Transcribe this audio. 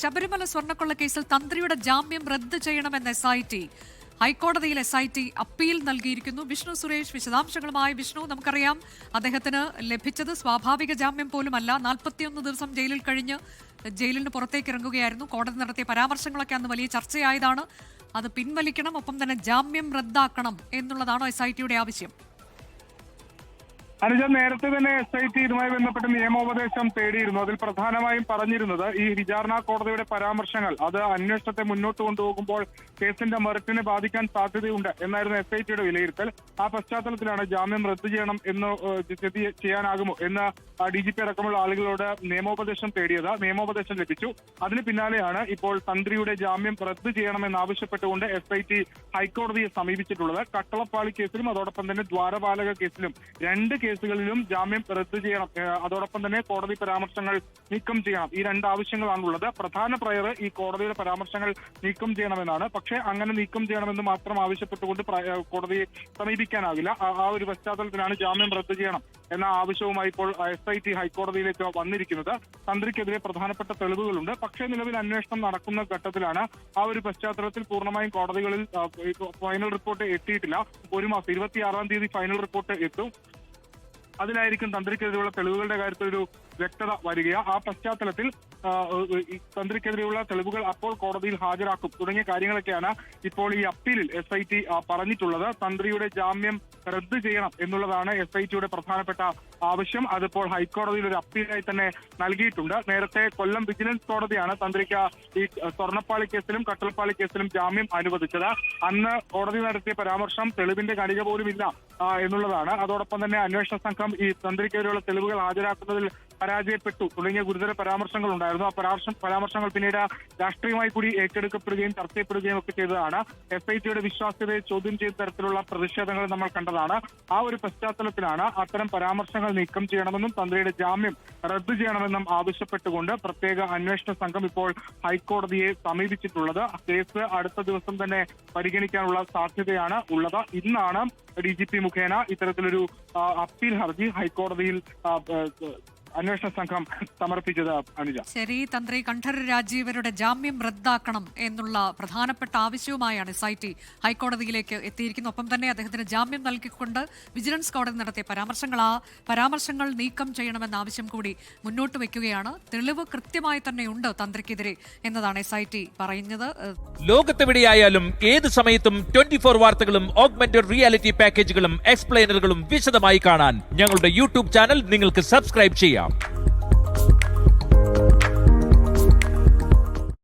ശബരിമല സ്വർണ്ണക്കൊള്ള കേസിൽ തന്ത്രിയുടെ ജാമ്യം റദ്ദ് ചെയ്യണമെന്ന് SIT ഹൈക്കോടതിയിൽ SIT അപ്പീൽ നൽകിയിരിക്കുന്നു. വിഷ്ണു സുരേഷ് വിശദാംശങ്ങളുമായി. വിഷ്ണു, നമുക്കറിയാം അദ്ദേഹത്തിന് ലഭിച്ചത് സ്വാഭാവിക ജാമ്യം പോലുമല്ല. 41 ദിവസം ജയിലിൽ കഴിഞ്ഞ് ജയിലിന് പുറത്തേക്ക് ഇറങ്ങുകയായിരുന്നു. കോടതി നടത്തിയ പരാമർശങ്ങളൊക്കെ അന്ന് വലിയ ചർച്ചയായതാണ്. അത് പിൻവലിക്കണം, ഒപ്പം തന്നെ ജാമ്യം റദ്ദാക്കണം എന്നുള്ളതാണോ SITയുടെ ആവശ്യം? അനുജ, നേരത്തെ തന്നെ SIT ഇതുമായി ബന്ധപ്പെട്ട് നിയമോപദേശം തേടിയിരുന്നു. അതിൽ പ്രധാനമായും പറഞ്ഞിരുന്നത് ഈ വിചാരണ കോടതിയുടെ പരാമർശങ്ങൾ അത് അന്വേഷണത്തെ മുന്നോട്ട് കൊണ്ടുപോകുമ്പോൾ കേസിന്റെ മെറിറ്റിനെ ബാധിക്കാൻ സാധ്യതയുണ്ട് എന്നായിരുന്നു SITയുടെ വിലയിരുത്തൽ. ആ പശ്ചാത്തലത്തിലാണ് ജാമ്യം റദ്ദു ചെയ്യണം എന്ന് ചെയ്യാനാകുമോ എന്ന് DGP അടക്കമുള്ള ആളുകളോട് നിയമോപദേശം തേടിയത്. നിയമോപദേശം ലഭിച്ചു. അതിന് പിന്നാലെയാണ് ഇപ്പോൾ തന്ത്രിയുടെ ജാമ്യം റദ്ദു ചെയ്യണമെന്നാവശ്യപ്പെട്ടുകൊണ്ട് SIT ഹൈക്കോടതിയെ സമീപിച്ചിട്ടുള്ളത്. കട്ടളപ്പാളി കേസിലും അതോടൊപ്പം തന്നെ ദ്വാരപാലക കേസിലും രണ്ട് കേസുകളിലും ജാമ്യം റദ്ദു ചെയ്യണം, അതോടൊപ്പം തന്നെ കോടതി പരാമർശങ്ങൾ നീക്കം ചെയ്യണം. ഈ രണ്ട് ആവശ്യങ്ങളാണുള്ളത്. പ്രധാന പ്രയർ ഈ കോടതിയുടെ പരാമർശങ്ങൾ നീക്കം ചെയ്യണമെന്നാണ്. പക്ഷേ അങ്ങനെ നീക്കം ചെയ്യണമെന്ന് മാത്രം ആവശ്യപ്പെട്ടുകൊണ്ട് കോടതിയെ സമീപിക്കാനാവില്ല. ആ ഒരു പശ്ചാത്തലത്തിലാണ് ജാമ്യം റദ്ദു ചെയ്യണം എന്ന ആവശ്യവുമായി ഇപ്പോൾ SIT ഹൈക്കോടതിയിലേക്ക് വന്നിരിക്കുന്നത്. തന്ത്രിക്കെതിരെ പ്രധാനപ്പെട്ട തെളിവുകളുണ്ട്. പക്ഷേ നിലവിൽ അന്വേഷണം നടക്കുന്ന ഘട്ടത്തിലാണ്. ആ ഒരു പശ്ചാത്തലത്തിൽ പൂർണ്ണമായും കോടതികളിൽ ഫൈനൽ റിപ്പോർട്ട് എത്തിയിട്ടില്ല. ഒരു മാസം 26-ാം തീയതി ഫൈനൽ റിപ്പോർട്ട് എത്തും. അതിലായിരിക്കും തന്ത്രിക്കെതിരെയുള്ള തെളിവുകളുടെ കാര്യത്തിൽ ഒരു വ്യക്തത വരിക. ആ പശ്ചാത്തലത്തിൽ തന്ത്രിക്കെതിരെയുള്ള തെളിവുകൾ അപ്പോൾ കോടതിയിൽ ഹാജരാക്കും തുടങ്ങിയ കാര്യങ്ങളൊക്കെയാണ് ഇപ്പോൾ ഈ അപ്പീലിൽ SIT പറഞ്ഞിട്ടുള്ളത്. തന്ത്രിയുടെ ജാമ്യം റദ്ദു ചെയ്യണം എന്നുള്ളതാണ് SITയുടെ പ്രധാനപ്പെട്ട ആവശ്യം. അതിപ്പോൾ ഹൈക്കോടതിയിൽ ഒരു അപ്പീലായി തന്നെ നൽകിയിട്ടുണ്ട്. നേരത്തെ കൊല്ലം വിജിലൻസ് കോടതിയാണ് തന്ത്രിക്ക് ഈ സ്വർണ്ണപ്പാളി കേസിലും കട്ടളപ്പാളി കേസിലും ജാമ്യം അനുവദിച്ചത്. അന്ന് കോടതി നടത്തിയ പരാമർശം തെളിവിന്റെ കണിക പോലും ഇല്ല എന്നുള്ളതാണ്. അതോടൊപ്പം തന്നെ അന്വേഷണ സംഘം ഈ തന്ത്രിക്കെതിരെയുള്ള തെളിവുകൾ ഹാജരാക്കുന്നതിൽ പരാജയപ്പെട്ടു തുടങ്ങിയ ഗുരുതര പരാമർശങ്ങൾ ഉണ്ടായിരുന്നു. ആ പരാമർശങ്ങൾ പിന്നീട് രാഷ്ട്രീയമായി കൂടി ഏറ്റെടുക്കപ്പെടുകയും ചർച്ച ചെയ്യപ്പെടുകയും ഒക്കെ ചെയ്തതാണ്. SITയുടെ വിശ്വാസ്യതയെ ചോദ്യം ചെയ്യുന്ന തരത്തിലുള്ള പ്രതിഷേധങ്ങൾ നമ്മൾ കണ്ടതാണ്. ആ ഒരു പശ്ചാത്തലത്തിലാണ് അത്തരം പരാമർശങ്ങൾ നീക്കം ചെയ്യണമെന്നും തന്ത്രിയുടെ ജാമ്യം റദ്ദു ചെയ്യണമെന്നും ആവശ്യപ്പെട്ടുകൊണ്ട് പ്രത്യേക അന്വേഷണ സംഘം ഇപ്പോൾ ഹൈക്കോടതിയെ സമീപിച്ചിട്ടുള്ളത്. കേസ് അടുത്ത ദിവസം തന്നെ പരിഗണിക്കാനുള്ള സാധ്യതയാണ് ഉള്ളത്. ഇന്നാണ് DGP മുഖേന ഇത്തരത്തിലൊരു അപ്പീൽ ഹർജി ഹൈക്കോടതിയിൽ അന്വേഷണ സംഘം സമർപ്പിച്ചത്. അനുജ, ശരി. തന്ത്രി കണ്ഠരര് രാജീവരുടെ ജാമ്യം റദ്ദാക്കണം എന്നുള്ള പ്രധാനപ്പെട്ട ആവശ്യവുമായാണ് SIT ഹൈക്കോടതിയിലേക്ക് എത്തിയിരിക്കുന്നത്. ഒപ്പം തന്നെ അദ്ദേഹത്തിന് ജാമ്യം നൽകിക്കൊണ്ട് വിജിലൻസ് കോടതി നടത്തിയ പരാമർശങ്ങൾ നീക്കം ചെയ്യണമെന്ന ആവശ്യം കൂടി മുന്നോട്ട് വയ്ക്കുകയാണ്. തെളിവ് കൃത്യമായി തന്നെ ഉണ്ട് തന്ത്രിക്കെതിരെ എന്നതാണ് SIT പറയുന്നത്. ലോകത്തെവിടെയായാലും ഏത് സമയത്തും 24 വാർത്തകളും ഓഗ്മെന്റഡ് റിയാലിറ്റി പാക്കേജുകളും എക്സ്പ്ലെയിനറുകളും വിശദമായി കാണാൻ ഞങ്ങളുടെ YouTube ചാനൽ നിങ്ങൾക്ക് സബ്സ്ക്രൈബ് ചെയ്യാം.